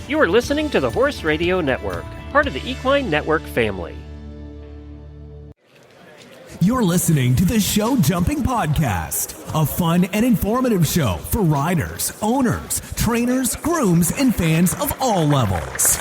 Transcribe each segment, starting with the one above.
You are listening to the Horse Radio Network, part of the Equine Network family. You're listening to the Show Jumping Podcast, a fun and informative show for riders, owners, trainers, grooms, and fans of all levels.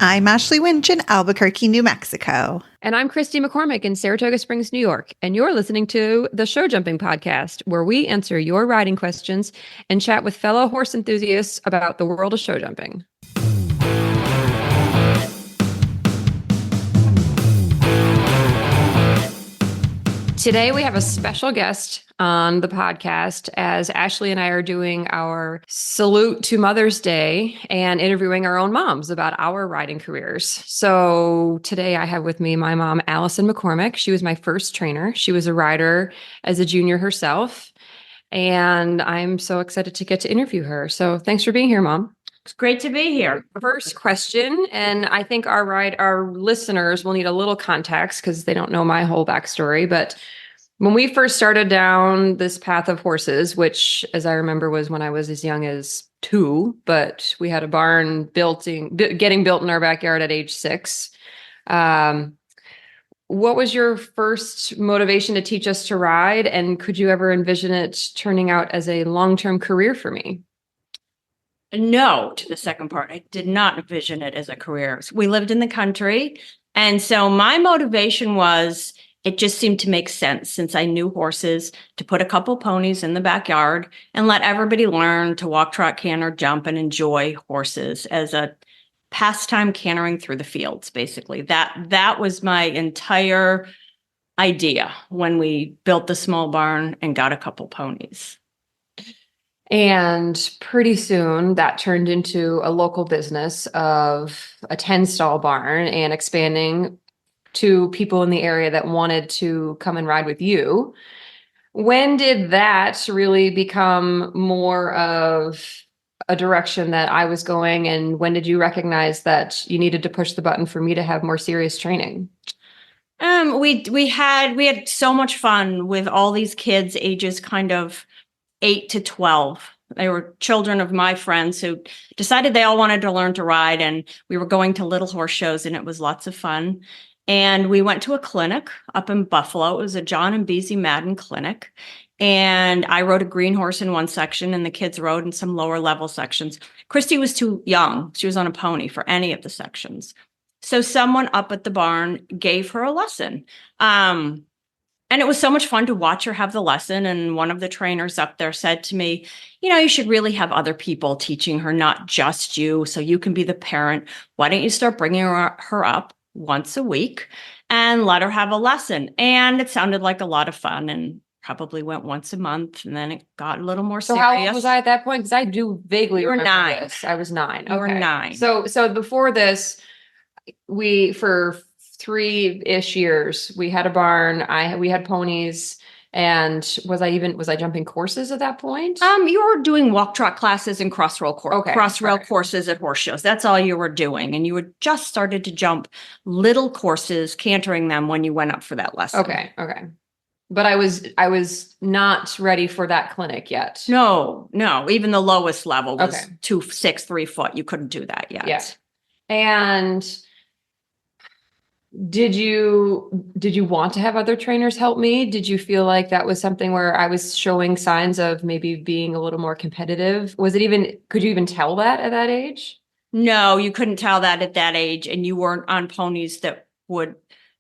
I'm Ashley Winch in Albuquerque, New Mexico. And I'm Kristy McCormack in Saratoga Springs, New York. And you're listening to the Show Jumping Podcast, where we answer your riding questions and chat with fellow horse enthusiasts about the world of show jumping. Today, we have a special guest on the podcast as Ashley and I are doing our salute to Mother's Day and interviewing our own moms about our riding careers. So today I have with me my mom, Alison McCormack. She was my first trainer. She was a rider as a junior herself. And I'm so excited to get to interview her. So thanks for being here, Mom. It's great to be here. First question, and I think our listeners will need a little context because they don't know my whole backstory. But when we first started down this path of horses, which, as I remember, was when I was as young as 2, but we had a barn getting built in our backyard at age 6. What was your first motivation to teach us to ride, and could you ever envision it turning out as a long-term career for me? No, to the second part. I did not envision it as a career. We lived in the country. And so my motivation was, it just seemed to make sense since I knew horses to put a couple ponies in the backyard and let everybody learn to walk, trot, canter, jump, and enjoy horses as a pastime cantering through the fields, basically. That was my entire idea when we built the small barn and got a couple ponies. And pretty soon that turned into a local business of a 10-stall barn and expanding to people in the area that wanted to come and ride with you. When did that really become more of a direction that I was going? And when did you recognize that you needed to push the button for me to have more serious training? We had so much fun with all these kids ages kind of 8 to 12. They were children of my friends who decided they all wanted to learn to ride, and we were going to little horse shows, and it was lots of fun. And we went to a clinic up in Buffalo. It was a John and Beezy Madden clinic. And I rode a green horse in one section, and the kids rode in some lower level sections. Kristy was too young. She was on a pony for any of the sections. So someone up at the barn gave her a lesson. And it was so much fun to watch her have the lesson. And one of the trainers up there said to me, you should really have other people teaching her, not just you, so you can be the parent. Why don't you start bringing her up once a week and let her have a lesson? And it sounded like a lot of fun, and probably went once a month. And then it got a little more serious. So how old was I at that point? Because I do vaguely remember 9. this. I was 9. You were 9. So before this, for 3-ish years, we had a barn. We had ponies. And was I jumping courses at that point? You were doing walk trot classes and crossrail courses at horse shows. That's all you were doing. And you had just started to jump little courses, cantering them when you went up for that lesson. Okay. But I was not ready for that clinic yet. No. Even the lowest level was 2'6", 3 foot. You couldn't do that yet. Yeah. And did you want to have other trainers help me? Did you feel like that was something where I was showing signs of maybe being a little more competitive? Could you even tell that at that age? No, you couldn't tell that at that age. And you weren't on ponies that would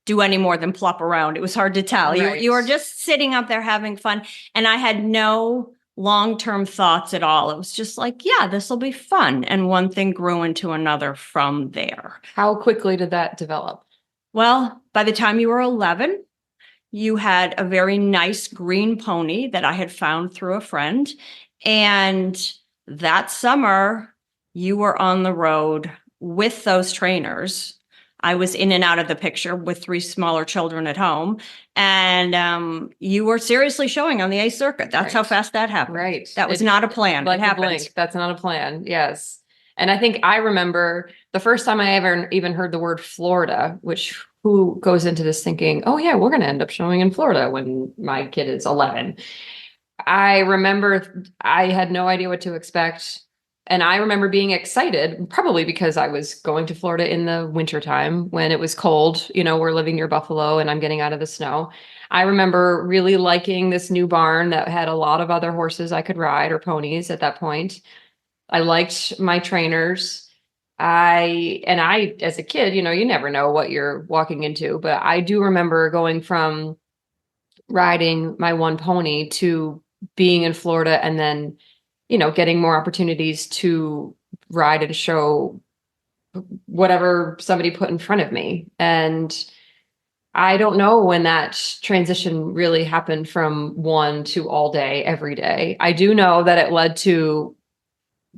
do any more than plop around. It was hard to tell. Right. You were just sitting up there having fun. And I had no long-term thoughts at all. It was just like, yeah, this will be fun. And one thing grew into another from there. How quickly did that develop? Well, by the time you were 11, you had a very nice green pony that I had found through a friend. And that summer, you were on the road with those trainers I was in and out of the picture with 3 smaller children at home. And you were seriously showing on the A circuit. That's how fast that happened. Right. That was not a plan. Like it happened. blink. That's not a plan. Yes. And I think I remember the first time I ever even heard the word Florida, which who goes into this thinking, oh yeah, we're going to end up showing in Florida when my kid is 11. I remember I had no idea what to expect. And I remember being excited, probably because I was going to Florida in the wintertime when it was cold. We're living near Buffalo and I'm getting out of the snow. I remember really liking this new barn that had a lot of other horses I could ride, or ponies at that point. I liked my trainers. I, as a kid, you never know what you're walking into, but I do remember going from riding my one pony to being in Florida and then, getting more opportunities to ride at a show, whatever somebody put in front of me. And I don't know when that transition really happened from one to all day, every day. I do know that it led to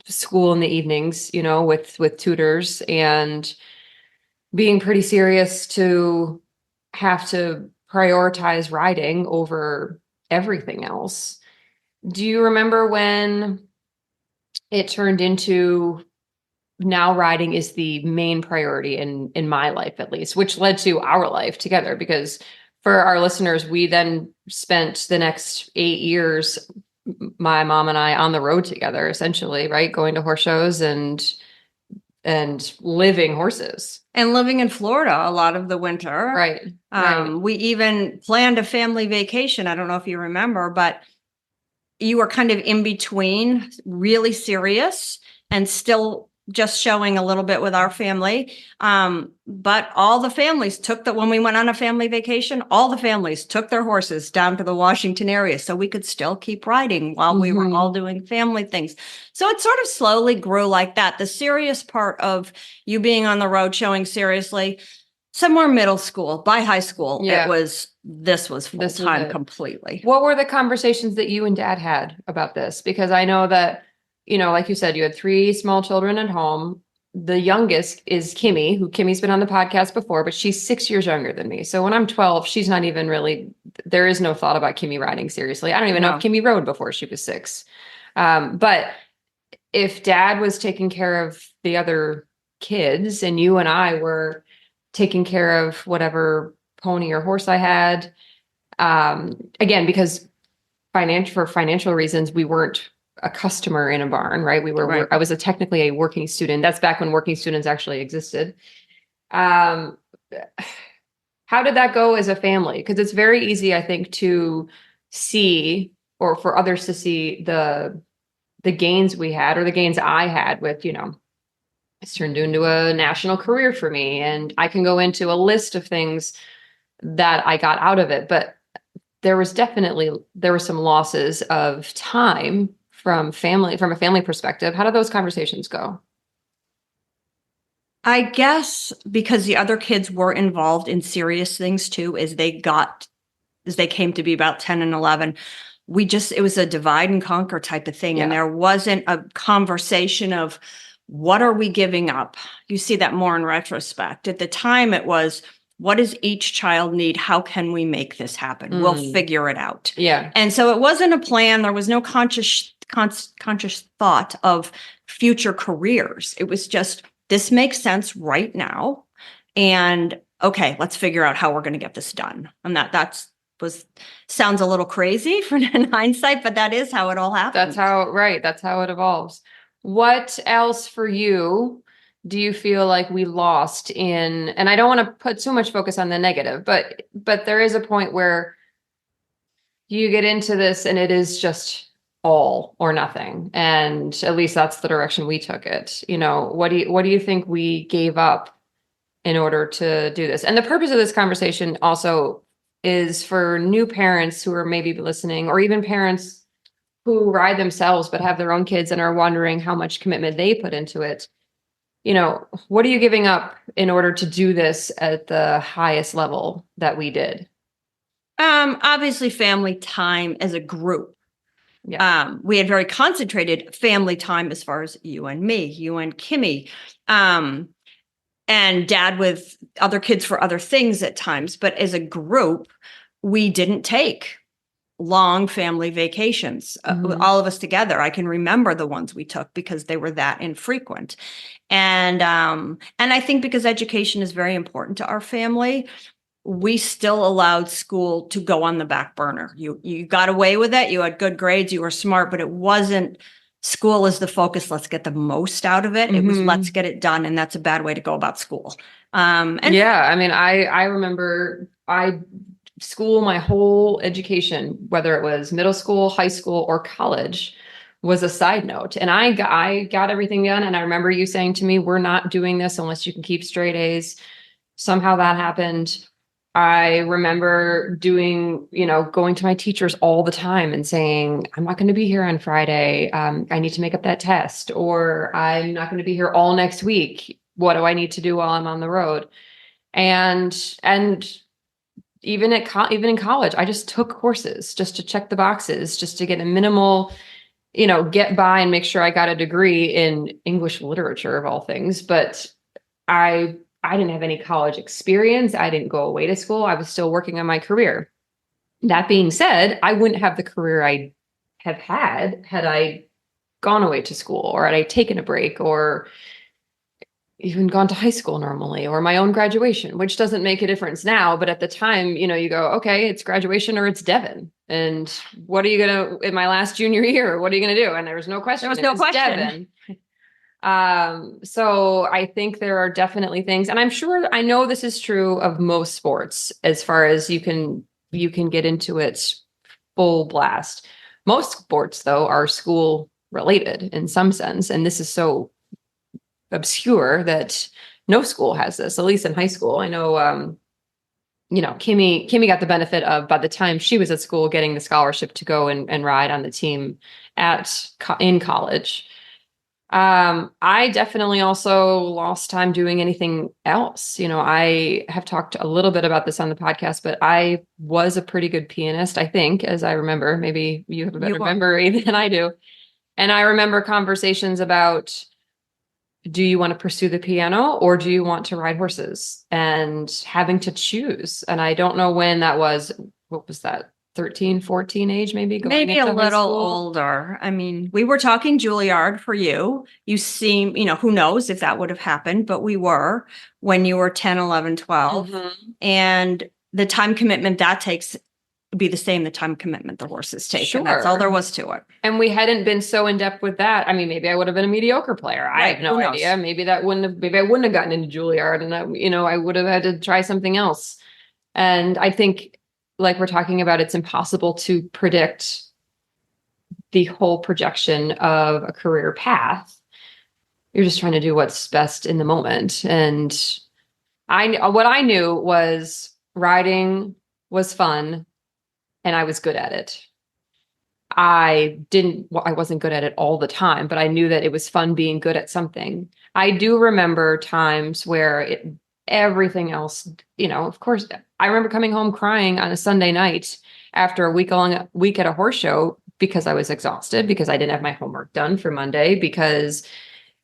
school in the evenings, with tutors, and being pretty serious to have to prioritize riding over everything else. Do you remember when it turned into now riding is the main priority in my life, at least, which led to our life together? Because for our listeners, we then spent the next 8 years, my mom and I, on the road together, essentially, right? Going to horse shows and living horses. And living in Florida a lot of the winter. Right. We even planned a family vacation. I don't know if you remember, but you were kind of in between really serious and still just showing a little bit with our family. But all the families when we went on a family vacation, all the families took their horses down to the Washington area so we could still keep riding while we were all doing family things. So it sort of slowly grew like that. The serious part of you being on the road showing seriously, somewhere middle school, by high school, this was full time completely. What were the conversations that you and Dad had about this? Because I know that, like you said, you had 3 small children at home. The youngest is Kimmy, Kimmy's been on the podcast before, but she's 6 years younger than me. So when I'm 12, she's not even really, there is no thought about Kimmy riding seriously. I don't even know if Kimmy rode before she was 6. But if Dad was taking care of the other kids and you and I were taking care of whatever pony or horse I had, again, because for financial reasons, we weren't a customer in a barn, right? I was technically a working student. That's back when working students actually existed. How did that go as a family? Because it's very easy, I think, to see, or for others to see the gains we had, or the gains I had with, it's turned into a national career for me. And I can go into a list of things that I got out of it. But there were some losses of time from a family perspective. How do those conversations go? I guess because the other kids were involved in serious things too, as they came to be about 10 and 11, it was a divide and conquer type of thing. Yeah. And there wasn't a conversation of, what are we giving up? You see that more in retrospect. At the time, it was, what does each child need? How can we make this happen? We'll figure it out. Yeah. And so it wasn't a plan. There was no conscious thought of future careers. It was just, this makes sense right now. And okay, let's figure out how we're going to get this done. And that sounds a little crazy in hindsight, but that is how it all happened. That's how it evolves. What else for you do you feel like we lost in, and I don't want to put too much focus on the negative, but there is a point where you get into this and it is just all or nothing. And at least that's the direction we took it. What do you think we gave up in order to do this? And the purpose of this conversation also is for new parents who are maybe listening, or even parents who ride themselves but have their own kids and are wondering how much commitment they put into it. What are you giving up in order to do this at the highest level that we did? Obviously family time as a group. Yeah. We had very concentrated family time as far as you and me, you and Kimmy. and dad with other kids for other things at times. But as a group, we didn't take long family vacations, all of us together. I can remember the ones we took because they were that infrequent. And I think because education is very important to our family, we still allowed school to go on the back burner. You got away with it. You had good grades. You were smart, but it wasn't school is the focus. Let's get the most out of it. It was let's get it done. And that's a bad way to go about school. And yeah, I mean, I remember school, my whole education, whether it was middle school, high school, or college, was a side note. And I got everything done. And I remember you saying to me, we're not doing this unless you can keep straight A's. Somehow that happened. I remember going to my teachers all the time and saying, I'm not going to be here on Friday. I need to make up that test, or I'm not going to be here all next week. What do I need to do while I'm on the road? And even in college, I just took courses just to check the boxes, just to get a minimal, get by and make sure I got a degree in English literature of all things. But I didn't have any college experience. I didn't go away to school. I was still working on my career. That being said, I wouldn't have the career I have had I gone away to school, or had I taken a break, or even gone to high school normally, or my own graduation, which doesn't make a difference now. But at the time, you go, okay, it's graduation or it's Devon. And what are you going to, in my last junior year, what are you going to do? And there was no question. There was no question. Devon. So I think there are definitely things, and I know this is true of most sports, as far as you can get into it full blast. Most sports, though, are school related in some sense. And this is so obscure that no school has this, at least in high school. I know, Kimmy got the benefit of, by the time she was at school, getting the scholarship to go and ride on the team in college. I definitely also lost time doing anything else. I have talked a little bit about this on the podcast, but I was a pretty good pianist, I think, as I remember. Maybe you have a better memory than I do. And I remember conversations about, do you want to pursue the piano or do you want to ride horses? And having to choose. And I don't know when that was. What was that? 13, 14 age, maybe? Maybe a little older. I mean, we were talking Juilliard for you. You seem, who knows if that would have happened, but we were when you were 10, 11, 12. And the time commitment that takes would be the same, the time commitment the horses take. Sure. And that's all there was to it. And we hadn't been so in depth with that. I mean, maybe I would have been a mediocre player. Right. I have no idea. Maybe I wouldn't have gotten into Juilliard, and I would have had to try something else. And I think, like we're talking about, it's impossible to predict the whole projection of a career path. You're just trying to do what's best in the moment. And what I knew was riding was fun and I was good at it. I wasn't good at it all the time, but I knew that it was fun being good at something. I do remember times where everything else, of course, I remember coming home crying on a Sunday night after a week at a horse show because I was exhausted, because I didn't have my homework done for Monday, because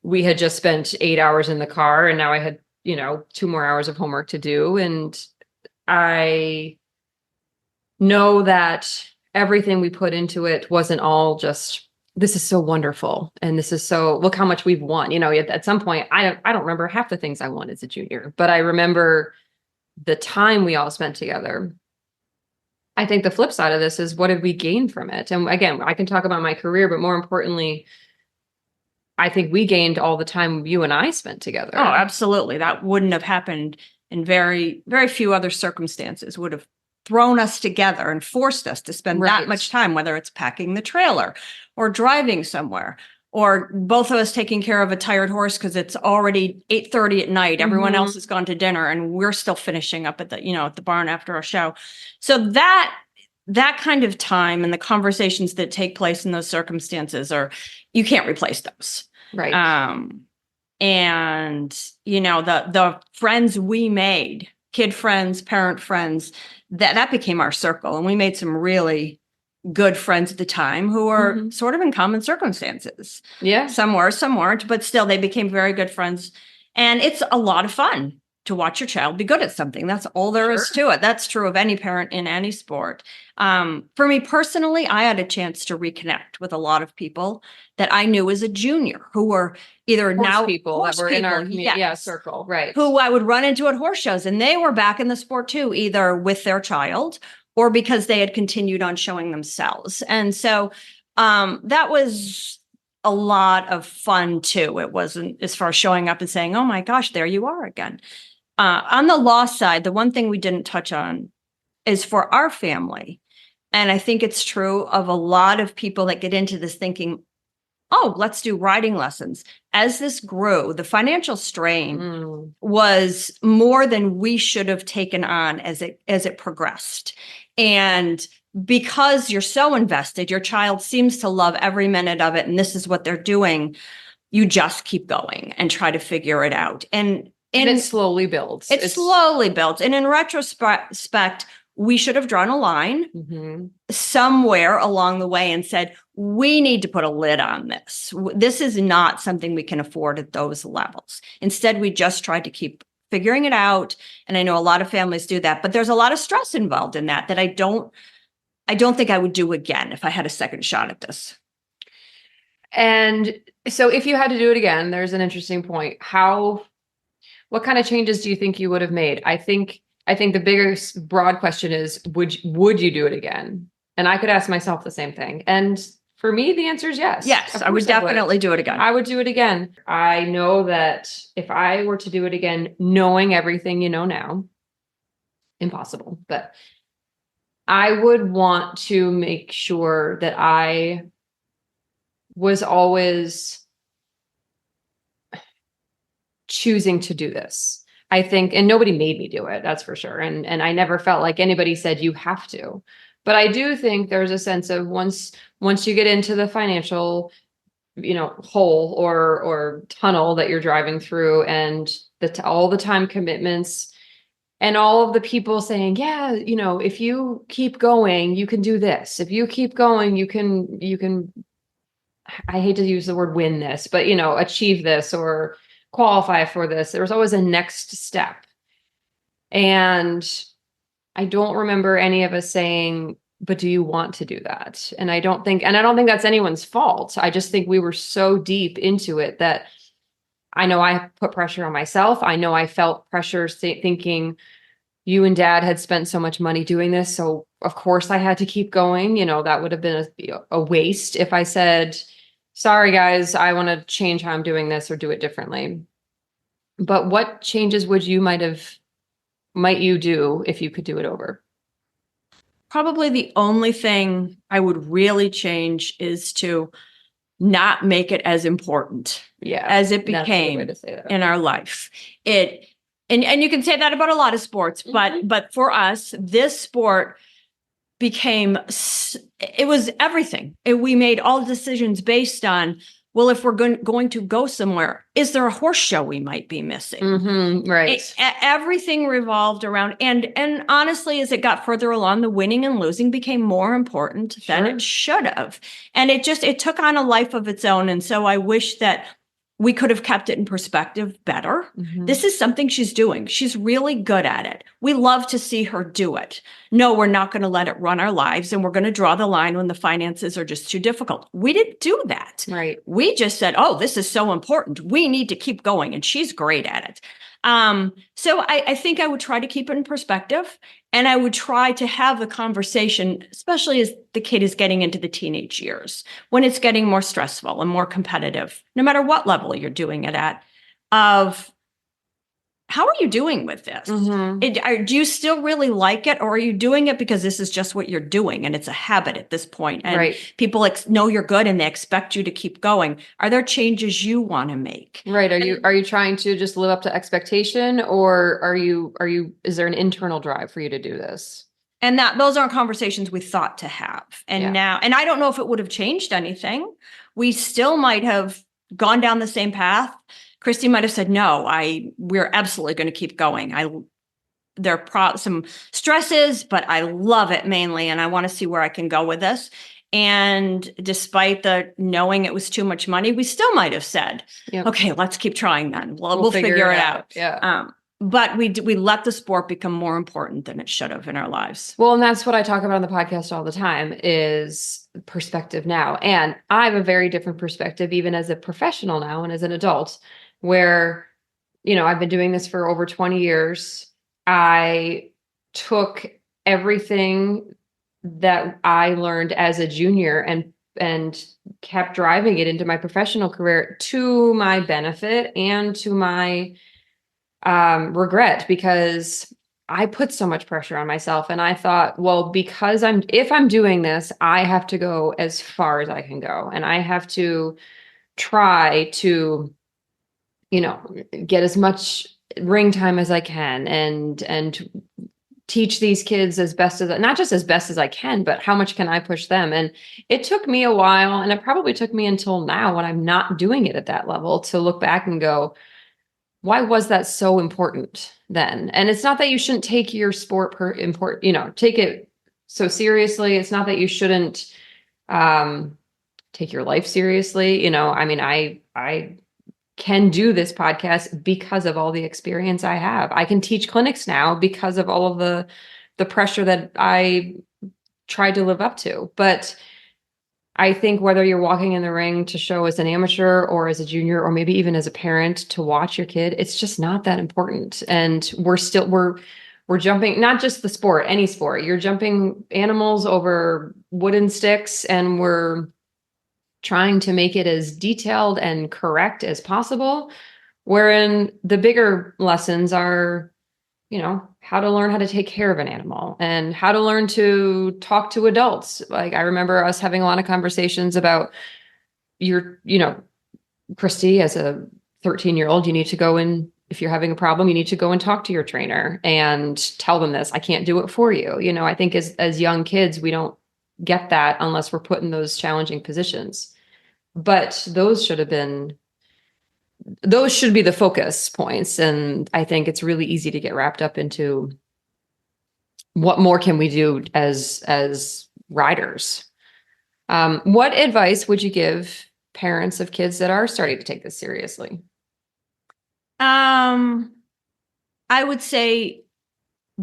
we had just spent 8 hours in the car and now I had, 2 more hours of homework to do. And I know that everything we put into it wasn't all just, this is so wonderful. And this is so, look how much we've won. At some point, I don't remember half the things I won as a junior, but I remember the time we all spent together. I think the flip side of this is, what did we gain from it? And again, I can talk about my career, but more importantly, I think we gained all the time you and I spent together. Oh, absolutely. That wouldn't have happened in very, very few other circumstances. Would have thrown us together and forced us to spend that much time, whether it's packing the trailer or driving somewhere, or both of us taking care of a tired horse because it's already 8:30 at night. Everyone else has gone to dinner and we're still finishing up at the barn after a show. So that kind of time and the conversations that take place in those circumstances you can't replace those. Right. And the friends we made, kid friends, parent friends, that became our circle. And we made some really good friends at the time who were sort of in common circumstances. Yeah. Some were, some weren't, but still they became very good friends. And it's a lot of fun to watch your child be good at something. That's all there is to it. That's true of any parent in any sport. For me personally, I had a chance to reconnect with a lot of people that I knew as a junior who were either People that were in our community circle, right? Who I would run into at horse shows, and they were back in the sport too, either with their child or because they had continued on showing themselves. And so that was a lot of fun too. It wasn't as far as showing up and saying, oh my gosh, there you are again. On the law side, the one thing we didn't touch on is for our family. And I think it's true of a lot of people that get into this thinking, oh, let's do riding lessons. As this grew, the financial strain was more than we should have taken on as it progressed. And because you're so invested, your child seems to love every minute of it, and this is what they're doing, you just keep going and try to figure it out. And it slowly builds. It slowly builds. And in retrospect, we should have drawn a line somewhere along the way and said, we need to put a lid on this. This is not something we can afford at those levels. Instead, we just tried to keep figuring it out. And I know a lot of families do that, but there's a lot of stress involved in that I don't think I would do again if I had a second shot at this. And so if you had to do it again, there's an interesting point. What kind of changes do you think you would have made? I think the biggest broad question is, would you do it again? And I could ask myself the same thing. And for me, the answer is yes. Yes, I would definitely do it again. I would do it again. I know that if I were to do it again, knowing everything you know now, impossible. But I would want to make sure that I was always choosing to do this. I think, and nobody made me do it, that's for sure. And I never felt like anybody said you have to. But I do think there's a sense of once you get into the financial, hole or tunnel that you're driving through, and all the time commitments and all of the people saying, yeah, if you keep going, you can do this. If you keep going, you can, I hate to use the word win this, but achieve this or qualify for this. There was always a next step. And I don't remember any of us saying, but do you want to do that? And I don't think that's anyone's fault. I just think we were so deep into it that I know I put pressure on myself. I know I felt pressure thinking you and Dad had spent so much money doing this. So of course I had to keep going. That would have been a waste if I said, sorry guys, I want to change how I'm doing this or do it differently. But what changes might you do if you could do it over? Probably the only thing I would really change is to not make it as important as it became in our life. And you can say that about a lot of sports, but for us, this sport became, it was everything. We made all decisions based on, well, if we're going to go somewhere, is there a horse show we might be missing? Right. Everything revolved around, and honestly, as it got further along, the winning and losing became more important than it should have. And it took on a life of its own. And so I wish that we could have kept it in perspective better. This is something she's doing. She's really good at it. We love to see her do it. No, we're not going to let it run our lives, and we're going to draw the line when the finances are just too difficult. We didn't do that. Right. We just said, oh, this is so important. We need to keep going, and she's great at it. So I think I would try to keep it in perspective, and I would try to have the conversation, especially as the kid is getting into the teenage years, when it's getting more stressful and more competitive, no matter what level you're doing it at, of how are you doing with this? Do you still really like it, or are you doing it because this is just what you're doing and it's a habit at this point? And people know you're good and they expect you to keep going. Are there changes you want to make? Right. Are you trying to just live up to expectation, or is there an internal drive for you to do this? And those aren't conversations we thought to have. And now, and I don't know if it would have changed anything. We still might have gone down the same path. Kristy might have said, no, we're absolutely going to keep going. There are some stresses, but I love it mainly, and I want to see where I can go with this. And despite the knowing it was too much money, we still might have said, Yep. okay, let's keep trying then. We'll figure it out. Yeah. But we let the sport become more important than it should have in our lives. Well, and that's what I talk about on the podcast all the time is perspective now. And I have a very different perspective, even as a professional now and as an adult, where, I've been doing this for over 20 years. I took everything that I learned as a junior and kept driving it into my professional career to my benefit and to my regret, because I put so much pressure on myself. And I thought, well, because if I'm doing this, I have to go as far as I can go. And I have to try to, get as much ring time as I can and teach these kids as best as, not just as best as I can, but how much can I push them? And it took me a while, and it probably took me until now when I'm not doing it at that level to look back and go, why was that so important then? And it's not that you shouldn't take your sport take it so seriously. It's not that you shouldn't take your life seriously. I can do this podcast because of all the experience I have. I can teach clinics now because of all of the pressure that I tried to live up to. But I think whether you're walking in the ring to show as an amateur or as a junior, or maybe even as a parent to watch your kid, it's just not that important. And we're jumping, not just the sport, any sport, you're jumping animals over wooden sticks, and we're trying to make it as detailed and correct as possible. Wherein the bigger lessons are, how to learn how to take care of an animal and how to learn to talk to adults. Like I remember us having a lot of conversations about Kristy, as a 13-year-old, you need to go in, if you're having a problem, you need to go and talk to your trainer and tell them this. I can't do it for you. I think as young kids, we don't get that unless we're put in those challenging positions. But those should be the focus points. And I think it's really easy to get wrapped up into what more can we do as riders. What advice would you give parents of kids that are starting to take this seriously? I would say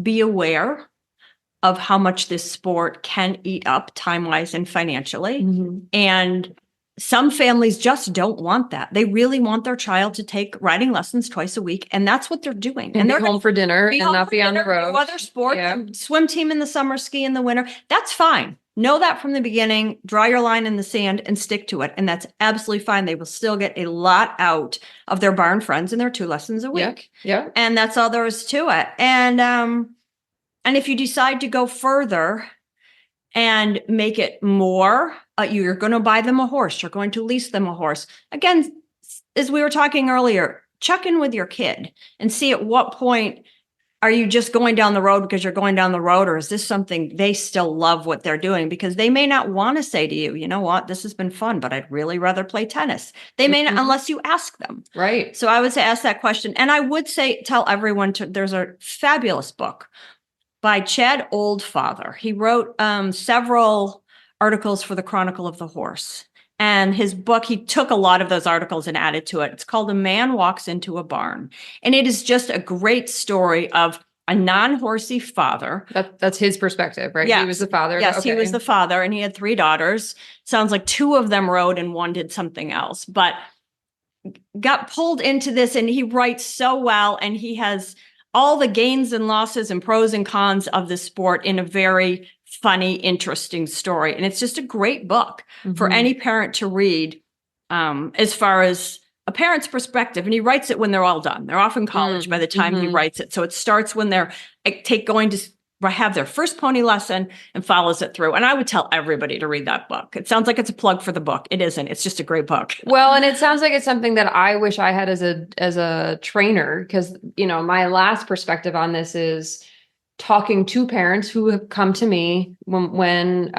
be aware of how much this sport can eat up time-wise and financially. Mm-hmm. And some families just don't want that. They really want their child to take riding lessons twice a week. And that's what they're doing. And they're home for dinner and not be on the road. Other sports, swim team in the summer, ski in the winter. That's fine. Know that from the beginning, draw your line in the sand and stick to it. And that's absolutely fine. They will still get a lot out of their barn friends in their 2 lessons a week. Yeah. And that's all there is to it. And if you decide to go further and make it more, you're going to buy them a horse. You're going to lease them a horse. Again, as we were talking earlier, check in with your kid and see at what point are you just going down the road because you're going down the road, or is this something they still love what they're doing? Because they may not want to say to you, you know what, this has been fun, but I'd really rather play tennis. They may not, unless you ask them. Right. So I would say ask that question. And I would say, tell everyone there's a fabulous book by Chad Oldfather. He wrote several articles for the Chronicle of the Horse. And his book, he took a lot of those articles and added to it. It's called A Man Walks into a Barn. And it is just a great story of a non-horsey father. That's his perspective, right? Yes. He was the father. Yes, okay. He was the father, and he had 3 daughters. Sounds like 2 of them rode and 1 did something else. But got pulled into this, and he writes so well, and he has all the gains and losses and pros and cons of the sport in a very funny, interesting story. And it's just a great book for any parent to read, as far as a parent's perspective. And he writes it when they're all done. They're off in college by the time he writes it. So it starts when they're going to have their first pony lesson and follows it through. And I would tell everybody to read that book. It sounds like it's a plug for the book. It isn't. It's just a great book. Well, and it sounds like it's something that I wish I had as a trainer, because, my last perspective on this is talking to parents who have come to me when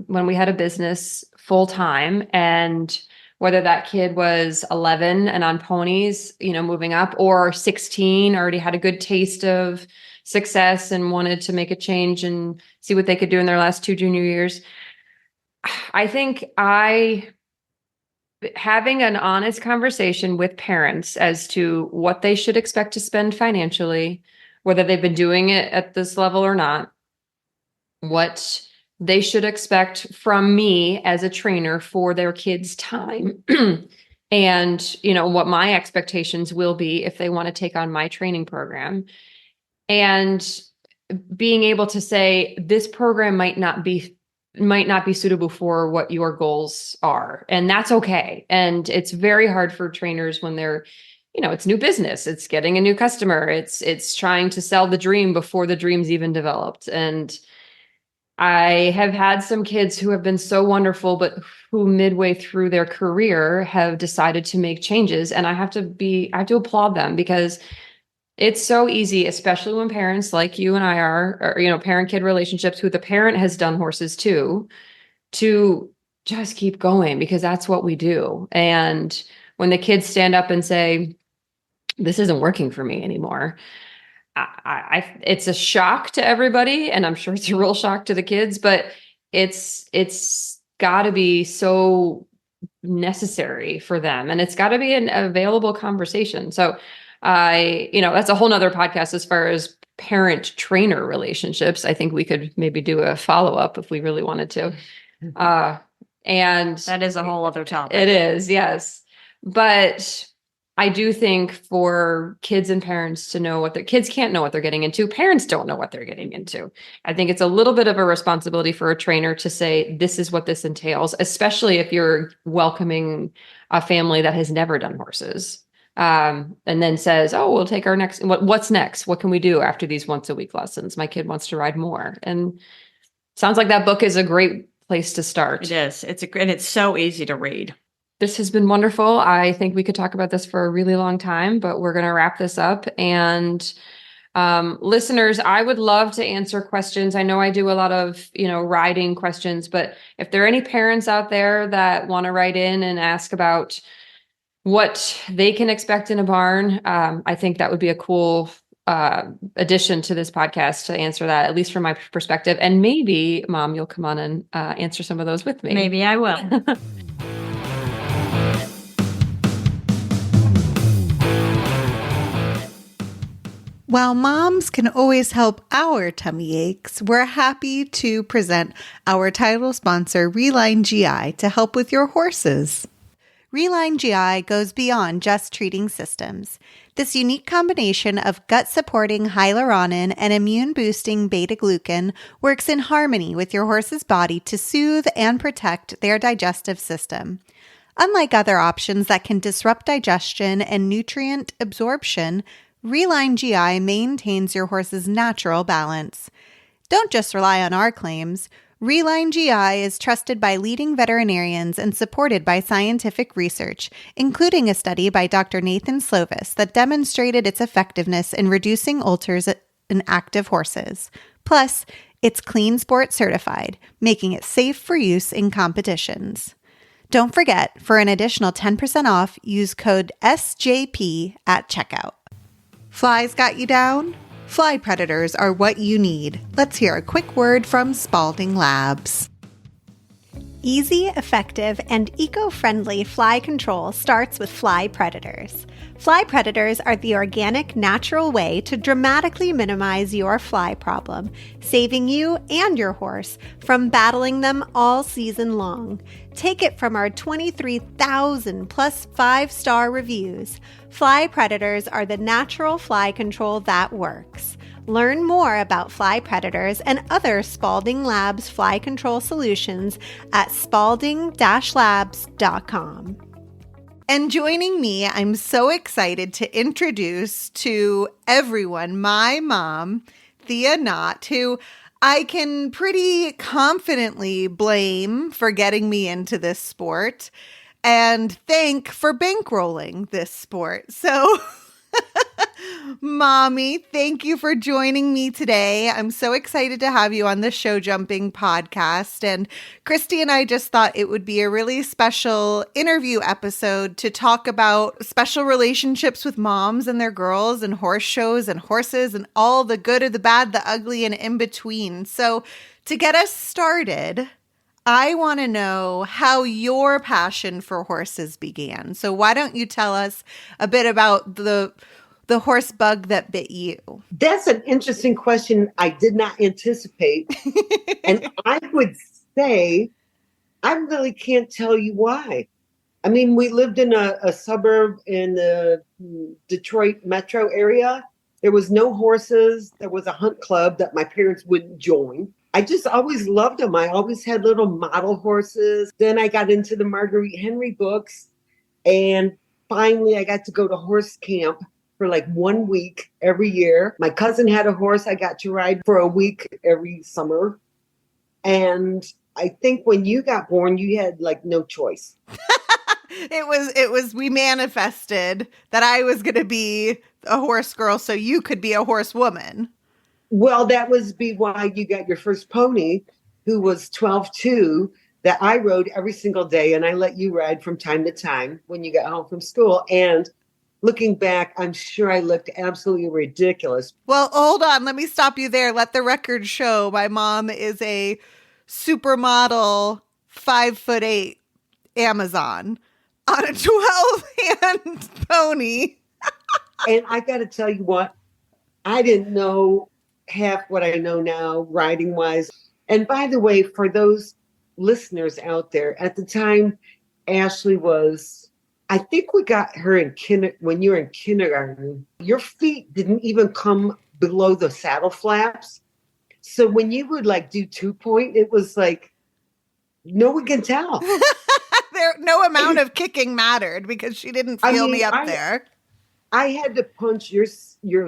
we had a business full time, and whether that kid was 11 and on ponies, moving up, or 16, already had a good taste of success and wanted to make a change and see what they could do in their last 2 junior years. I think having an honest conversation with parents as to what they should expect to spend financially, whether they've been doing it at this level or not, what they should expect from me as a trainer for their kids' time. And, what my expectations will be if they want to take on my training program. And being able to say, this program might not be suitable for what your goals are. And that's okay. And it's very hard for trainers when they're, it's new business. It's getting a new customer. It's trying to sell the dream before the dream's even developed. And I have had some kids who have been so wonderful, but who midway through their career have decided to make changes. And I have to applaud them, because it's so easy, especially when parents like you and I are, or, parent-kid relationships who the parent has done horses too, to just keep going, because that's what we do. And when the kids stand up and say, this isn't working for me anymore, it's a shock to everybody, and I'm sure it's a real shock to the kids, but it's got to be so necessary for them, and it's got to be an available conversation. So that's a whole nother podcast as far as parent trainer relationships. I think we could maybe do a follow-up if we really wanted to. And that is a whole other topic. It is, yes. But I do think for kids and parents to know kids can't know what they're getting into. Parents don't know what they're getting into. I think it's a little bit of a responsibility for a trainer to say, this is what this entails, especially if you're welcoming a family that has never done horses. And then says, oh, we'll take our next, what's next? What can we do after these once a week lessons? My kid wants to ride more. And sounds like that book is a great place to start. It is. And it's so easy to read. This has been wonderful. I think we could talk about this for a really long time, but we're going to wrap this up. And listeners, I would love to answer questions. I know I do a lot of, riding questions, but if there are any parents out there that want to write in and ask about what they can expect in a barn, I think that would be a cool addition to this podcast to answer that, at least from my perspective. And maybe, Mom, you'll come on and answer some of those with me. Maybe I will. While moms can always help our tummy aches, we're happy to present our title sponsor, Relyne GI, to help with your horses. Relyne GI goes beyond just treating systems. This unique combination of gut-supporting hyaluronin and immune-boosting beta-glucan works in harmony with your horse's body to soothe and protect their digestive system. Unlike other options that can disrupt digestion and nutrient absorption, Relyne GI maintains your horse's natural balance. Don't just rely on our claims. Relyne GI is trusted by leading veterinarians and supported by scientific research, including a study by Dr. Nathan Slovis that demonstrated its effectiveness in reducing ulcers in active horses. Plus, it's Clean Sport certified, making it safe for use in competitions. Don't forget, for an additional 10% off, use code SJP at checkout. Flies got you down? Fly predators are what you need. Let's hear a quick word from Spalding Labs. Easy, effective, and eco-friendly fly control starts with fly predators. Fly predators are the organic, natural way to dramatically minimize your fly problem, saving you and your horse from battling them all season long. Take it from our 23,000 plus 5-star reviews. Fly predators are the natural fly control that works. Learn more about fly predators and other Spalding Labs fly control solutions at spalding-labs.com. And joining me, I'm so excited to introduce to everyone my mom, Thea Knott, who I can pretty confidently blame for getting me into this sport and thank for bankrolling this sport. So Mommy, thank you for joining me today. I'm so excited to have you on the Show Jumping podcast. And Kristy and I just thought it would be a really special interview episode to talk about special relationships with moms and their girls and horse shows and horses and all the good or the bad, the ugly and in between. So to get us started, I want to know how your passion for horses began. So why don't you tell us a bit about the horse bug that bit you? That's an interesting question I did not anticipate. And I would say I really can't tell you why. I mean, we lived in a suburb in the Detroit metro area. There was no horses. There was a hunt club that my parents wouldn't join. I just always loved them. I always had little model horses. Then I got into the Marguerite Henry books. And finally, I got to go to horse camp for like 1 week every year. My cousin had a horse I got to ride for a week every summer. And I think when you got born, you had like no choice. We manifested that I was going to be a horse girl so you could be a horse woman. Well, that was why you got your first pony, who was 12 too, that I rode every single day. And I let you ride from time to time when you got home from school. And looking back, I'm sure I looked absolutely ridiculous. Well, hold on. Let me stop you there. Let the record show my mom is a supermodel 5'8" Amazon on a 12-hand pony. And I got to tell you what, I didn't know half what I know now, riding wise. And by the way, for those listeners out there, at the time, Ashley was, I think we got her when you were in kindergarten. Your feet didn't even come below the saddle flaps. So when you would like do 2-point, it was like, no one can tell. No amount of kicking mattered because she didn't feel me up there. I had to punch your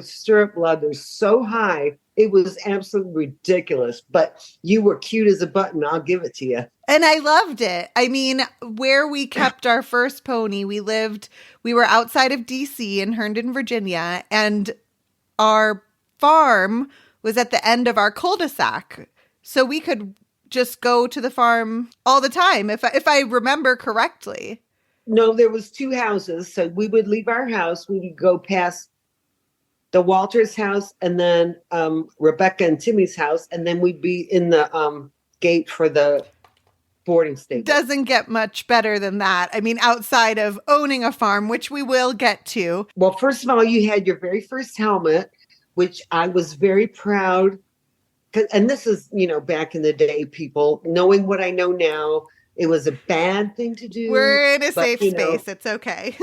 stirrup leather so high. It was absolutely ridiculous, but you were cute as a button. I'll give it to you. And I loved it. I mean, where we kept our first pony, we were outside of DC in Herndon, Virginia, and our farm was at the end of our cul-de-sac. So we could just go to the farm all the time, if I remember correctly. No, there was 2 houses. So we would leave our house. We would go past the Walters house and then Rebecca and Timmy's house. And then we'd be in the gate for the boarding stable. Doesn't get much better than that. I mean, outside of owning a farm, which we will get to. Well, first of all, you had your very first helmet, which I was very proud. And this is, back in the day, people, knowing what I know now, it was a bad thing to do. We're in a safe space. It's okay.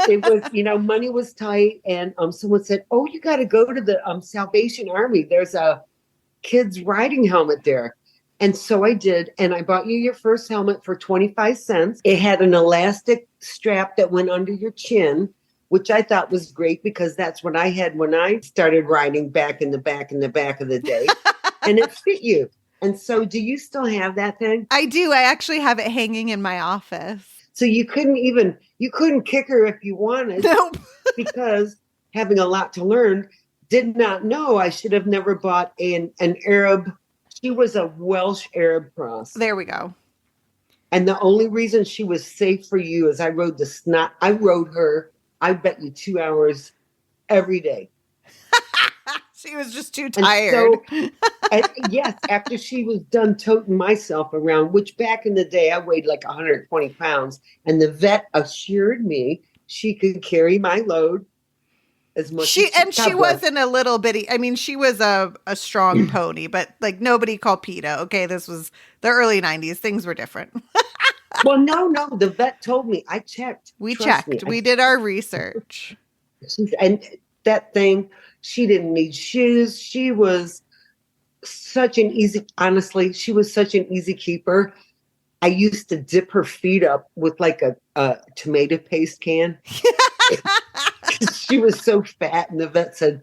It was, money was tight. And someone said, oh, you got to go to the Salvation Army. There's a kid's riding helmet there. And so I did. And I bought you your first helmet for 25 cents. It had an elastic strap that went under your chin, which I thought was great because that's what I had when I started riding back in the back of the day. And it fit you. And so do you still have that thing? I do. I actually have it hanging in my office. So you couldn't kick her if you wanted. Nope. Because having a lot to learn, did not know I should have never bought an Arab. She was a Welsh Arab cross. There we go. And the only reason she was safe for you is I rode her, I bet you 2 hours every day. She was just too tired. Yes, after she was done toting myself around, which back in the day I weighed like 120 pounds, and the vet assured me she could carry my load as much. She wasn't a little bitty. I mean, she was a strong pony, but like nobody called PETA. Okay, this was the early 90s. Things were different. Well, no. The vet told me. I checked. We checked. We did our research. And that thing, she didn't need shoes. She was such an easy keeper. I used to dip her feet up with like a tomato paste can. She was so fat. And the vet said,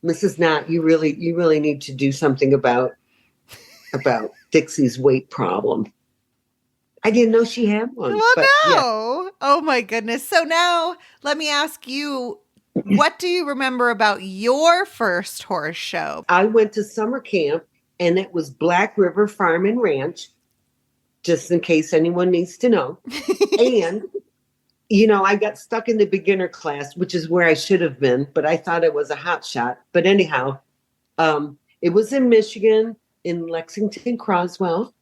Mrs. Knott, you really need to do something about Dixie's weight problem. I didn't know she had one. Well, but, no. Yeah. Oh, my goodness. So now let me ask you, what do you remember about your first horse show? I went to summer camp, and it was Black River Farm and Ranch, just in case anyone needs to know. And, I got stuck in the beginner class, which is where I should have been, but I thought it was a hot shot. But anyhow, it was in Michigan, in Lexington, Croswell.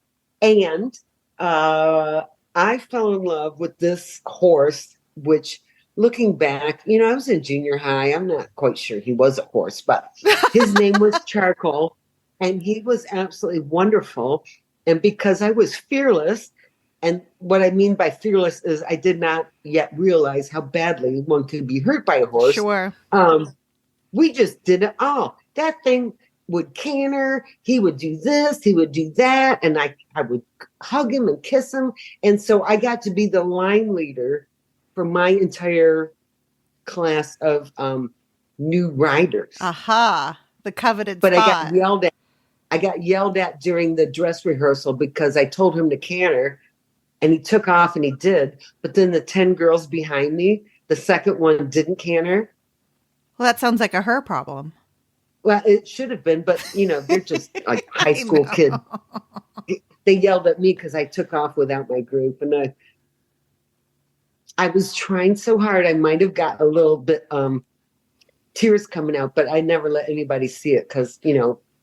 And I fell in love with this horse, which looking back, I was in junior high. I'm not quite sure he was a horse, but his name was Charcoal, and he was absolutely wonderful. And because I was fearless, and what I mean by fearless is I did not yet realize how badly one could be hurt by a horse. Sure. We just did it all. That thing would canter. He would do this. He would do that. And I would hug him and kiss him. And so I got to be the line leader for my entire class of new riders. Aha. The coveted but spot. I got yelled at during the dress rehearsal because I told him to canter. And he took off, and he did. But then the 10 girls behind me, the second one didn't canter. Well, that sounds like a her problem. Well, it should have been, but, they're just like high school kids. They yelled at me because I took off without my group. And I was trying so hard. I might have got a little bit tears coming out, but I never let anybody see it because,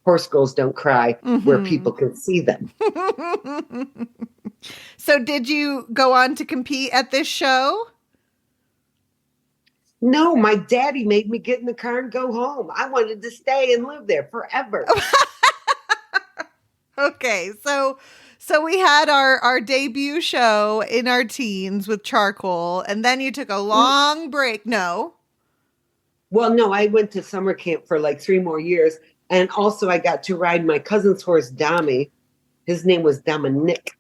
horse girls don't cry where people can see them. So did you go on to compete at this show? No, my daddy made me get in the car and go home. I wanted to stay and live there forever. Okay, so we had our debut show in our teens with Charcoal, and then you took a long break. No. Well, no, I went to summer camp for like 3 more years. And also I got to ride my cousin's horse, Dami. His name was Dominic.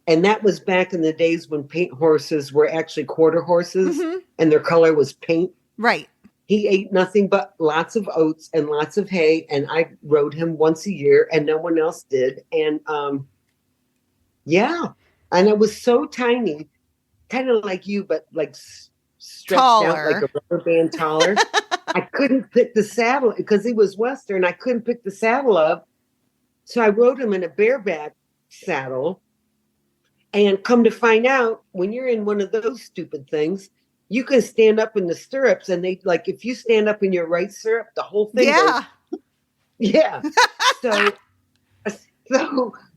And that was back in the days when paint horses were actually quarter horses and their color was paint. Right. He ate nothing but lots of oats and lots of hay. And I rode him once a year and no one else did. And yeah. And I was so tiny, kind of like you, but like stretched out like a rubber band taller. I couldn't pick the saddle because he was Western. I couldn't pick the saddle up. So I rode him in a bareback saddle. And come to find out, when you're in one of those stupid things, you can stand up in the stirrups. And they like, if you stand up in your right stirrup, the whole thing goes. Yeah. So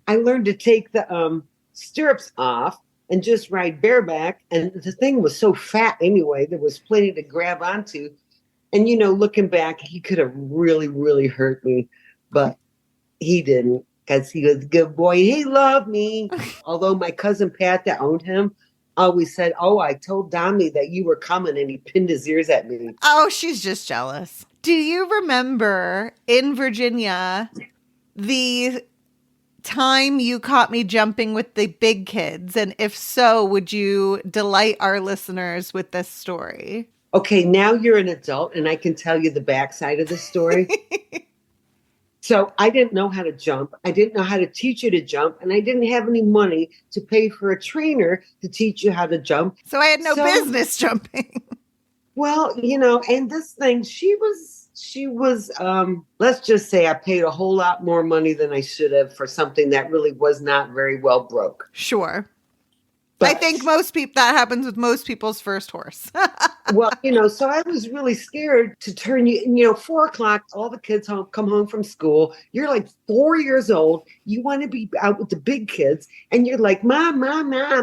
I learned to take the stirrups off and just ride bareback. And the thing was so fat anyway, there was plenty to grab onto. And, looking back, he could have really, really hurt me, but he didn't because he was a good boy. He loved me. Although my cousin Pat that owned him always said, "Oh, I told Dommy that you were coming," and he pinned his ears at me. Oh, she's just jealous. Do you remember in Virginia the time you caught me jumping with the big kids? And if so, would you delight our listeners with this story? Okay, now you're an adult and I can tell you the backside of the story. So I didn't know how to jump. I didn't know how to teach you to jump. And I didn't have any money to pay for a trainer to teach you how to jump. So I had no business jumping. Well, and this thing, she was, let's just say I paid a whole lot more money than I should have for something that really was not very well broke. Sure. But I think that happens with most people's first horse. Well, so I was really scared to turn 4:00, all the kids come home from school. You're like 4 years old. You want to be out with the big kids. And you're like, Mom,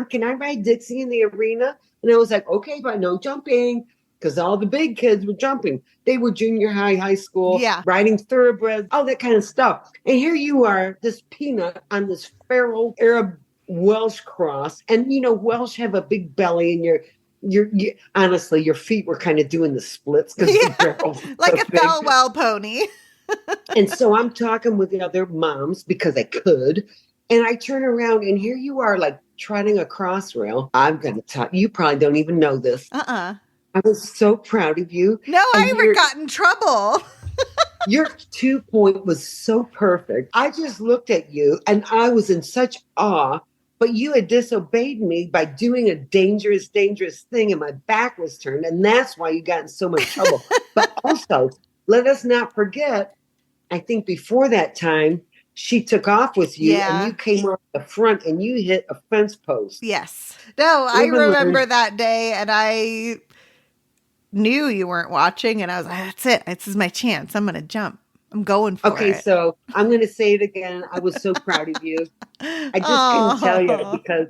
can I ride Dixie in the arena? And I was like, okay, but no jumping. Because all the big kids were jumping. They were junior high school, riding thoroughbreds, all that kind of stuff. And here you are, this peanut on this feral Arab Welsh cross. And, Welsh have a big belly and you honestly, your feet were kind of doing the splits. Like a Thelwell pony. And so I'm talking with the other moms because I could. And I turn around and here you are like trotting a cross rail. I'm going to talk. You probably don't even know this. I was so proud of you. No, I never got in trouble. Your 2-point was so perfect. I just looked at you and I was in such awe, but you had disobeyed me by doing a dangerous thing and my back was turned. And that's why you got in so much trouble. But also, let us not forget, I think before that time, she took off with you and you came off the front and you hit a fence post. Yes. No, I remember that day and I knew you weren't watching and I was like, that's it. This is my chance. I'm going to jump. I'm going for Okay, it. so I'm going to say it again. I was so proud of you. I just couldn't tell you because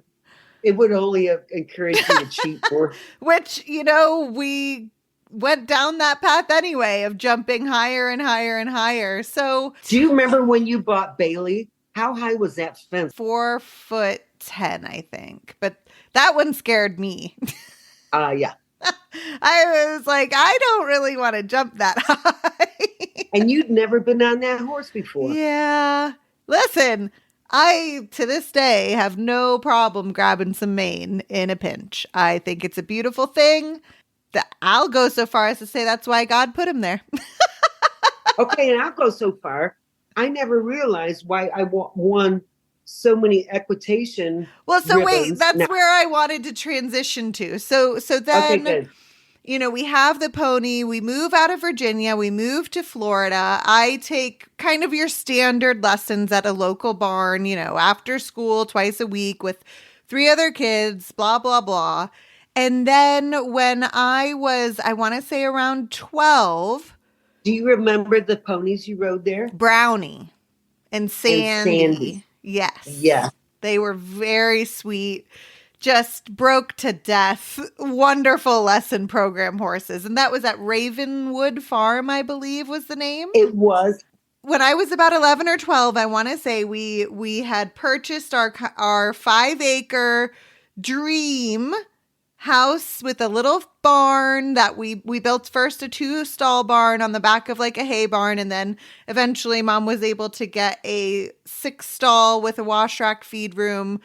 it would only have encouraged you to cheat more. Which, we went down that path anyway of jumping higher and higher and higher. So do you remember when you bought Bailey? How high was that fence? 4'10", I think. But that one scared me. Yeah. I was like, I don't really want to jump that high. And you'd never been on that horse before. Yeah. Listen, I, to this day, have no problem grabbing some mane in a pinch. I think it's a beautiful thing. I'll go so far as to say that's why God put him there. Okay, and I'll go so far. I never realized why I won so many equitation. Well, so ribbons. wait, that's where I wanted to transition to. So then, okay, good. We have the pony. We move out of Virginia. We move to Florida. I take kind of your standard lessons at a local barn, after school, twice a week with 3 other kids, blah, blah, blah. And then when I want to say around 12. Do you remember the ponies you rode there? Brownie and Sandy. And Sandy. Yes. Yeah. They were very sweet. Just broke to death. Wonderful lesson program horses. And that was at Ravenwood Farm, I believe was the name. It was. When I was about 11 or 12, I want to say we had purchased our 5-acre dream house with a little barn that we built first a 2-stall barn on the back of like a hay barn. And then eventually Mom was able to get a 6-stall with a wash rack feed room,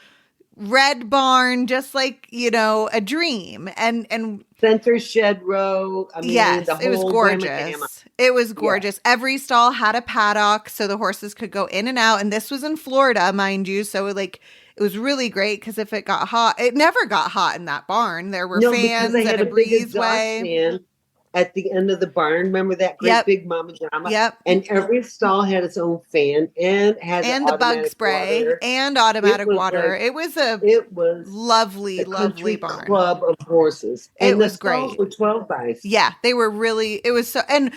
red barn, just like, a dream. And center shed row. I mean, yes, the whole it was gorgeous. gamma. It was gorgeous. Yeah. Every stall had a paddock so the horses could go in and out. And this was in Florida, mind you. So it was really great because if it got hot, it never got hot in that barn. There were fans and a breezeway. At the end of the barn, remember that great big mama drama? Yep. And every stall had its own fan and had the bug spray water. And automatic water. Like, it was lovely barn. Club of horses. And the stalls were 12 by. Yeah, they were really. It was so and.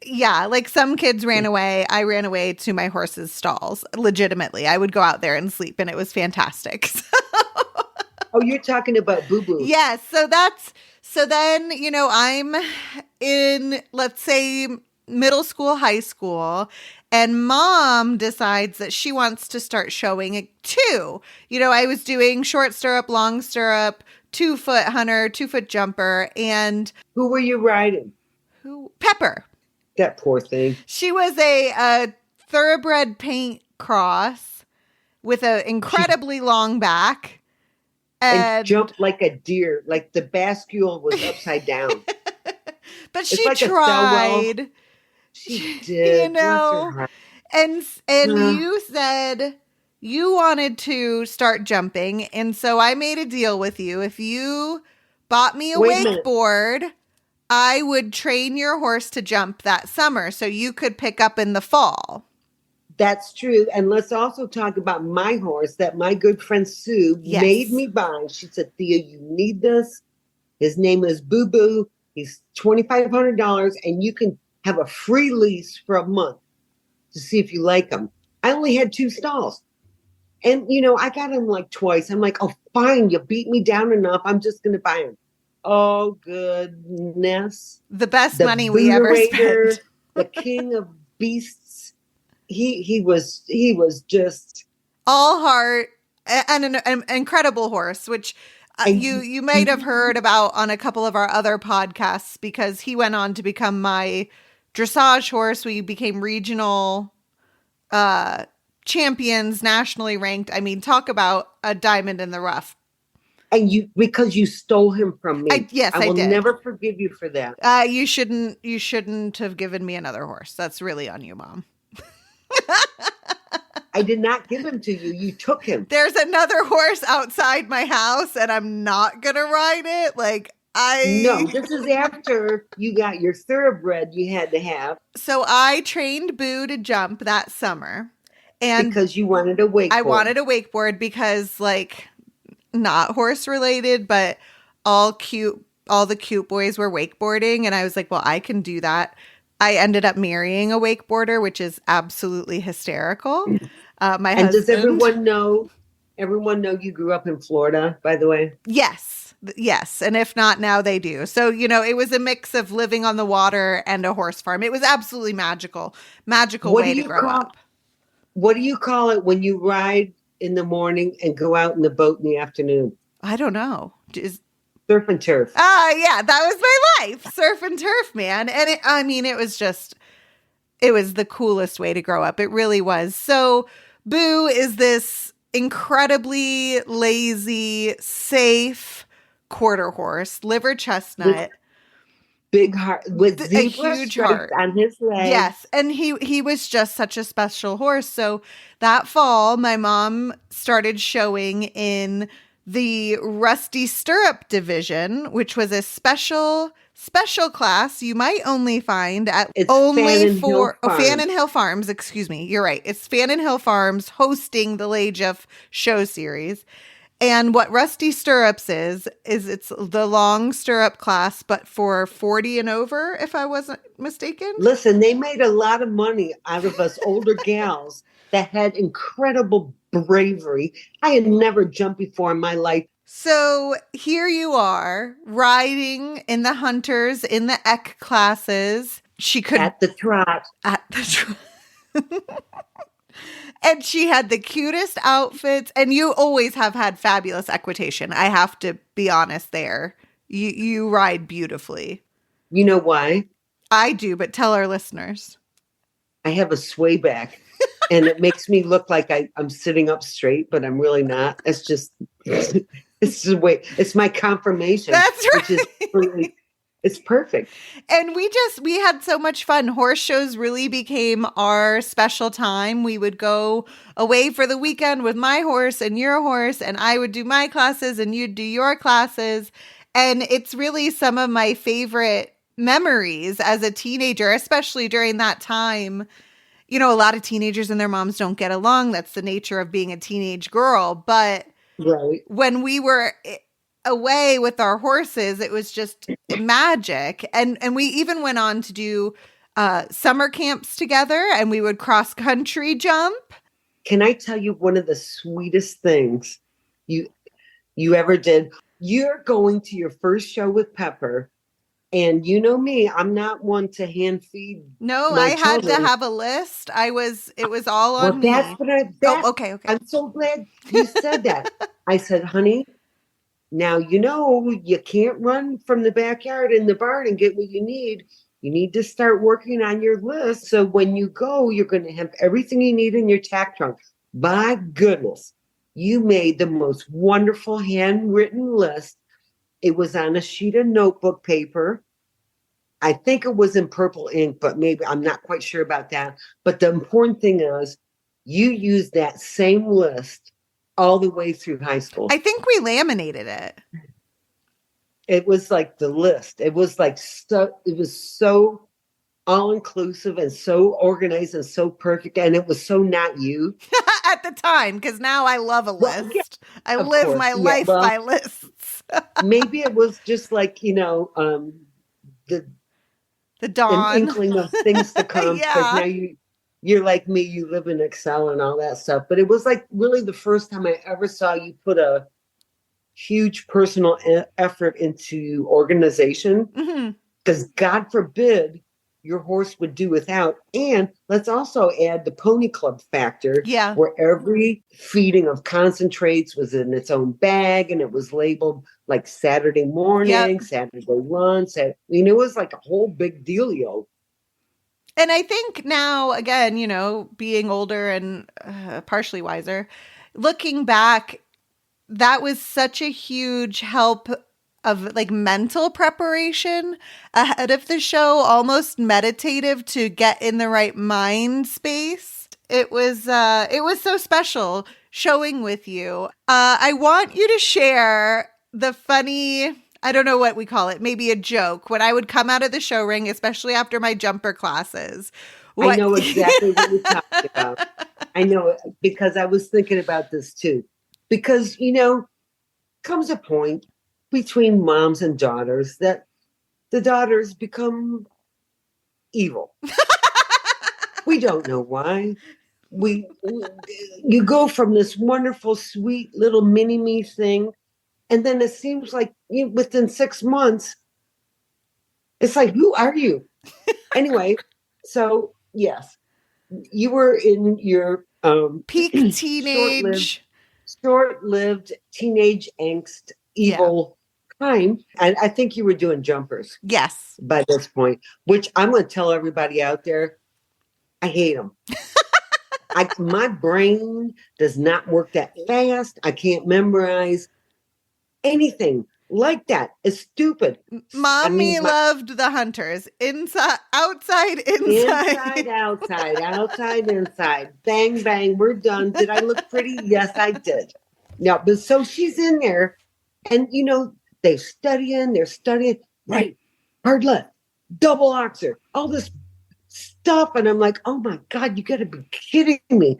Yeah, like some kids ran away. I ran away to my horse's stalls. Legitimately, I would go out there and sleep, and it was fantastic. Oh, you're talking about Boo Boo. Yes. So then, I'm in, let's say, middle school, high school, and Mom decides that she wants to start showing it too. I was doing short stirrup, long stirrup, 2-foot hunter, 2-foot jumper, and who were you riding? Pepper. That poor thing. She was a thoroughbred paint cross with an incredibly long back. And jumped like a deer, like the bascule was upside down. But she like tried. She did. And you said you wanted to start jumping. And so I made a deal with you. If you bought me a wakeboard, I would train your horse to jump that summer so you could pick up in the fall. That's true. And let's also talk about my horse that my good friend Sue made me buy. She said, Thea, you need this. His name is Boo Boo. He's $2,500 and you can have a free lease for a month to see if you like him. I only had 2 stalls. And, I got him like twice. I'm like, oh, fine. You beat me down enough. I'm just going to buy him. Oh, goodness. The best money we ever spent. The king of beasts. He was just all heart and an incredible horse, which you might have heard about on a couple of our other podcasts because he went on to become my dressage horse. We became regional champions, nationally ranked. I mean, talk about a diamond in the rough. And because you stole him from me. I will did. Never forgive you for that. You shouldn't have given me another horse. That's really on you, Mom. I did not give him to you. You took him. There's another horse outside my house and I'm not going to ride it. No, this is after you got your thoroughbred you had to have. So I trained Boo to jump that summer. And because you wanted a wakeboard. I wanted a wakeboard because not horse related, but all the cute boys were wakeboarding. And I was like, well, I can do that. I ended up marrying a wakeboarder, which is absolutely hysterical. My And husband. does everyone know you grew up in Florida, by the way? Yes. Yes. And if not, now they do. So, it was a mix of living on the water and a horse farm. It was absolutely magical way to grow up. What do you call it when you ride in the morning and go out in the boat in the afternoon? I don't know. Surf and turf. Yeah, that was my life. Surf and turf, man. And it was the coolest way to grow up. It really was. So Boo is this incredibly lazy, safe quarter horse, liver chestnut. Big heart with a huge heart on his leg. Yes, and he was just such a special horse. So that fall, my mom started showing in the Rusty Stirrup division, which was a special class you might only find at Fan and Hill Farms. Excuse me, you're right. It's Fan and Hill Farms hosting the Lay Jeff show series. And what Rusty Stirrups is it's the long stirrup class, but for 40 and over, if I wasn't mistaken. Listen, they made a lot of money out of us older gals that had incredible bravery. I had never jumped before in my life. So here you are riding in the hunters, in the eck classes. She could at the trot. And she had the cutest outfits. And you always have had fabulous equitation. I have to be honest there. You ride beautifully. You know why? I do, but tell our listeners. I have a sway back. And it makes me look like I'm sitting up straight, but I'm really not. It's just it's my confirmation. That's right. Which is really, it's perfect. And we had so much fun. Horse shows really became our special time. We would go away for the weekend with my horse and your horse, and I would do my classes and you'd do your classes. And it's really some of my favorite memories as a teenager, especially during that time. A lot of teenagers and their moms don't get along. That's the nature of being a teenage girl. But right. When we were away with our horses, it was just magic. And we even went on to do summer camps together, and we would cross country jump. Can I tell you one of the sweetest things you ever did? You're going to your first show with Pepper. And you know me, I'm not one to hand feed. No, I had to have a list. It was all on me. Okay. I'm so glad you said that. I said, honey, now you can't run from the backyard in the barn and get what you need. You need to start working on your list. So when you go, you're going to have everything you need in your tack trunk. My goodness, you made the most wonderful handwritten list. It was on a sheet of notebook paper. I think it was in purple ink, but maybe I'm not quite sure about that. But the important thing is you used that same list all the way through high school. I think we laminated it. It was like the list. It was so all-inclusive and so organized and so perfect. And it was so not you. At the time, because now I love a list. Well, yeah, I live my life by lists. Maybe it was just like, the dawn. An inkling of things to come. Yeah. Because now you're like me, you live in Excel and all that stuff. But it was like really the first time I ever saw you put a huge personal effort into organization. Because God forbid your horse would do without. And let's also add the pony club factor. Yeah. Where every feeding of concentrates was in its own bag and it was labeled like Saturday morning, Saturday lunch. It was like a whole big dealio. And I think now, again, being older and partially wiser, looking back, that was such a huge help of like mental preparation ahead of the show, almost meditative to get in the right mind space. It was so special showing with you. I want you to share the funny, I don't know what we call it, maybe a joke. When I would come out of the show ring, especially after my jumper classes. I know exactly what you're talking about. I know it because I was thinking about this too. Because, comes a point between moms and daughters that the daughters become evil. We don't know why. You go from this wonderful, sweet little mini-me thing, and then it seems like within 6 months, it's like, who are you? Anyway, so yes, you were in your Peak teenage. short-lived teenage angst, evil time. And I think you were doing jumpers. Yes. By this point, which I'm going to tell everybody out there, I hate them. My brain does not work that fast. I can't memorize anything like that. It's stupid. Mommy loved the hunters. Inside, outside, inside. Inside, outside, inside. Bang, bang, we're done. Did I look pretty? Yes, I did. No, but so she's in there, and they're studying, right, hard left, double oxer, all this stuff. And I'm like, oh my God, you got to be kidding me.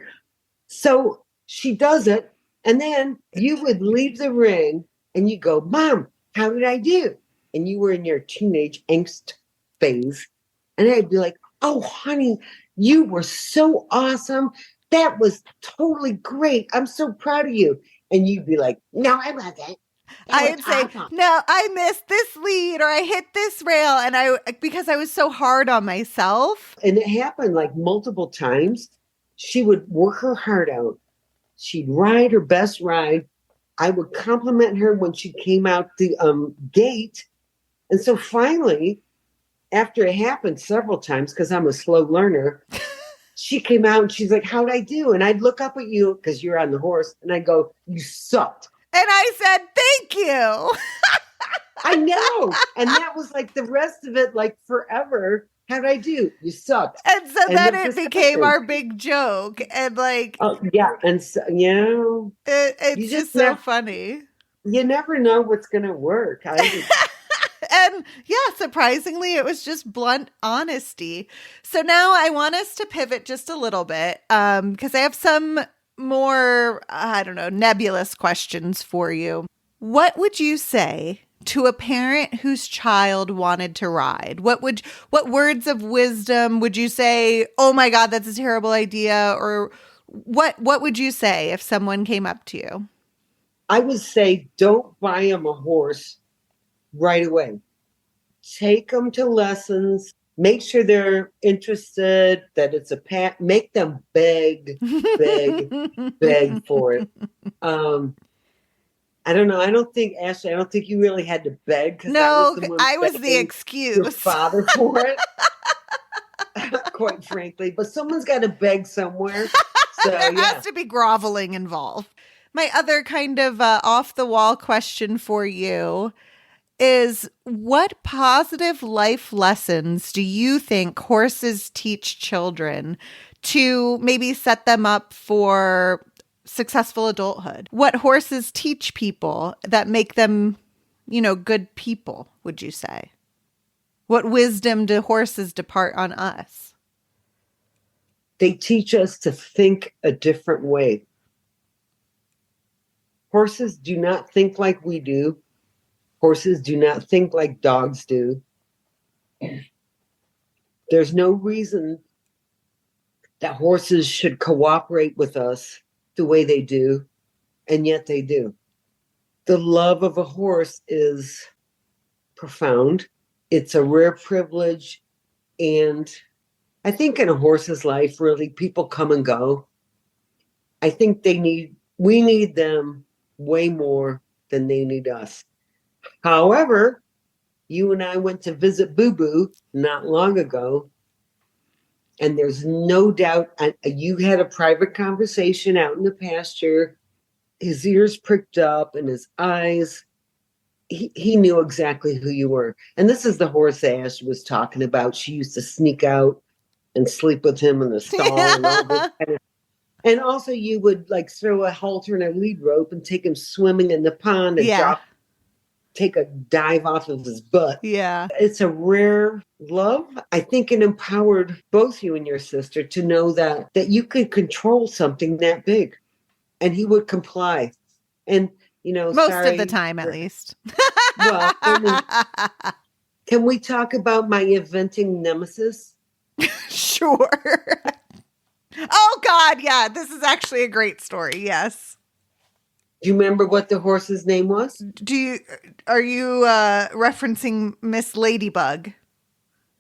So she does it. And then you would leave the ring and you go, Mom, how did I do? And you were in your teenage angst phase. And I'd be like, oh, honey, you were so awesome. That was totally great. I'm so proud of you. And you'd be like, no, I wasn't. I'd say, no, I missed this lead or I hit this rail. And because I was so hard on myself. And it happened like multiple times. She would work her heart out. She'd ride her best ride. I would compliment her when she came out the gate. And so finally, after it happened several times, because I'm a slow learner, she came out and she's like, how'd I do? And I'd look up at you because you're on the horse. And I'd go, you sucked. And I said, thank you. I know. And that was like the rest of it, like forever. How'd I do? You sucked. And so then it became our big joke. And like, oh, yeah. And so, it's just so funny. You never know what's going to work. And yeah, surprisingly, it was just blunt honesty. So now I want us to pivot just a little bit because I have some more, nebulous questions for you. What would you say to a parent whose child wanted to ride? What words of wisdom would you say? Oh my God, that's a terrible idea. Or what would you say if someone came up to you? I would say, don't buy them a horse right away. Take them to lessons. Make sure they're interested, that it's a pat. Make them beg for it. I don't know. I don't think, Ashley, you really had to beg. No, I was the excuse. Your father for it, quite frankly. But someone's got to beg somewhere. So, there has to be groveling involved. My other kind of off-the-wall question for you is, what positive life lessons do you think horses teach children to maybe set them up for successful adulthood? What horses teach people that make them, good people, would you say? What wisdom do horses depart on us? They teach us to think a different way. Horses do not think like we do. Horses do not think like dogs do. There's no reason that horses should cooperate with us the way they do, and yet they do. The love of a horse is profound. It's a rare privilege, and I think in a horse's life, really, people come and go. I think we need them way more than they need us. However, you and I went to visit Boo Boo not long ago, and there's no doubt you had a private conversation out in the pasture. His ears pricked up and his eyes, he knew exactly who you were. And this is the horse Ash was talking about. She used to sneak out and sleep with him in the stall and all this kind of. And also you would like throw a halter and a lead rope and take him swimming in the pond and take a dive off of his butt. Yeah. It's a rare love. I think it empowered both you and your sister to know that you could control something that big. And he would comply. And, most of the time, at least. Well, can we talk about my eventing nemesis? Sure. Oh, God. Yeah. This is actually a great story. Yes. Do you remember what the horse's name was? Are you referencing Miss Ladybug?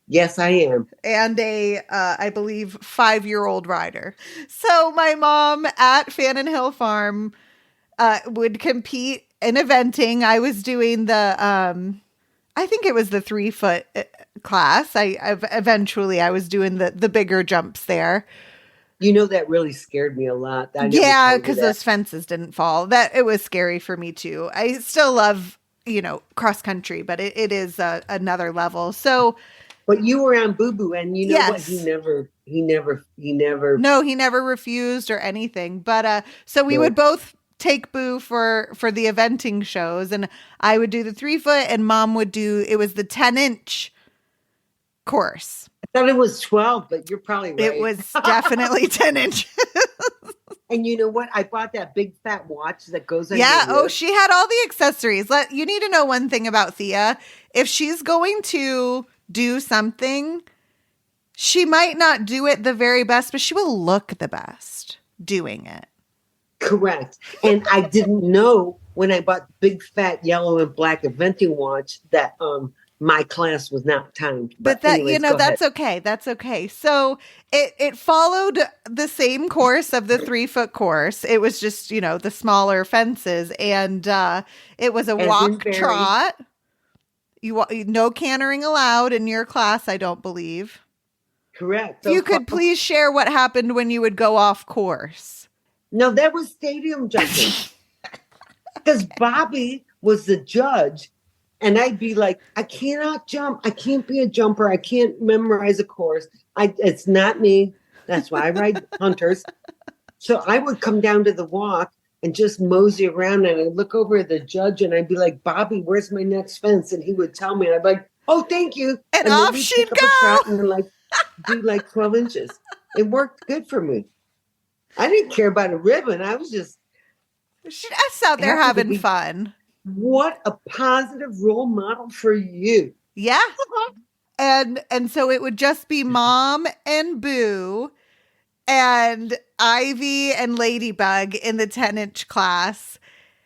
Yes, I am. And I believe, 5-year-old rider. So my mom at Fannin Hill Farm would compete in eventing. I was doing I think it was the 3-foot class. Eventually I was doing the bigger jumps there. You know, that really scared me a lot. Yeah, because those fences didn't fall. It was scary for me too. I still love, cross country, but it is another level. So, but you were on Boo Boo, and you know yes. what? He never. No, he never refused or anything. But so we would both take Boo for the eventing shows, and I would do the 3-foot, and Mom would do. It was the 10-inch course. I thought it was 12, but you're probably right. It was definitely 10 inches. And you know what? I bought that big fat watch that goes on. Yeah. Oh, she had all the accessories. You need to know one thing about Thea. If she's going to do something, she might not do it the very best, but she will look the best doing it. Correct. And I didn't know when I bought the big fat yellow and black eventing watch that my class was not timed. But that, anyways, that's okay. That's okay. So it followed the same course of the 3-foot course. It was just, the smaller fences, and it was a walk trot. No cantering allowed in your class, I don't believe. Correct. If you could please share what happened when you would go off course. No, that was stadium jumping. Because Bobby was the judge. And I'd be like, I cannot jump. I can't be a jumper. I can't memorize a course. It's not me. That's why I ride hunters. So I would come down to the walk and just mosey around, and I'd look over at the judge, and I'd be like, Bobby, where's my next fence? And he would tell me, and I'd be like, oh, thank you. And off she'd go. And do 12 inches. It worked good for me. I didn't care about a ribbon. I was just out there having fun. What a positive role model for you. Yeah. And so it would just be Mom and Boo and Ivy and Ladybug in the 10-inch class.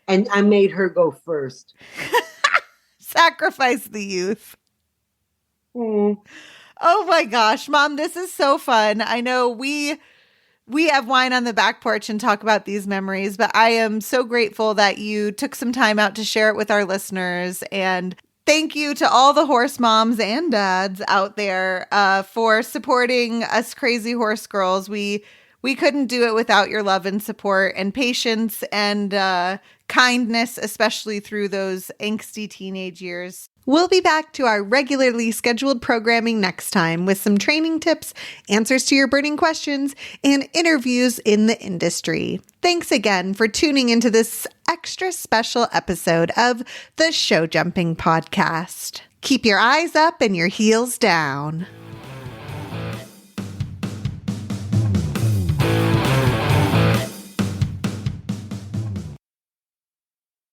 And I made her go first. Sacrifice the youth. Mm. Oh my gosh, Mom, this is so fun. I know we have wine on the back porch and talk about these memories, but I am so grateful that you took some time out to share it with our listeners. And thank you to all the horse moms and dads out there for supporting us crazy horse girls. We couldn't do it without your love and support and patience and kindness, especially through those angsty teenage years. We'll be back to our regularly scheduled programming next time with some training tips, answers to your burning questions, and interviews in the industry. Thanks again for tuning into this extra special episode of the Show Jumping Podcast. Keep your eyes up and your heels down.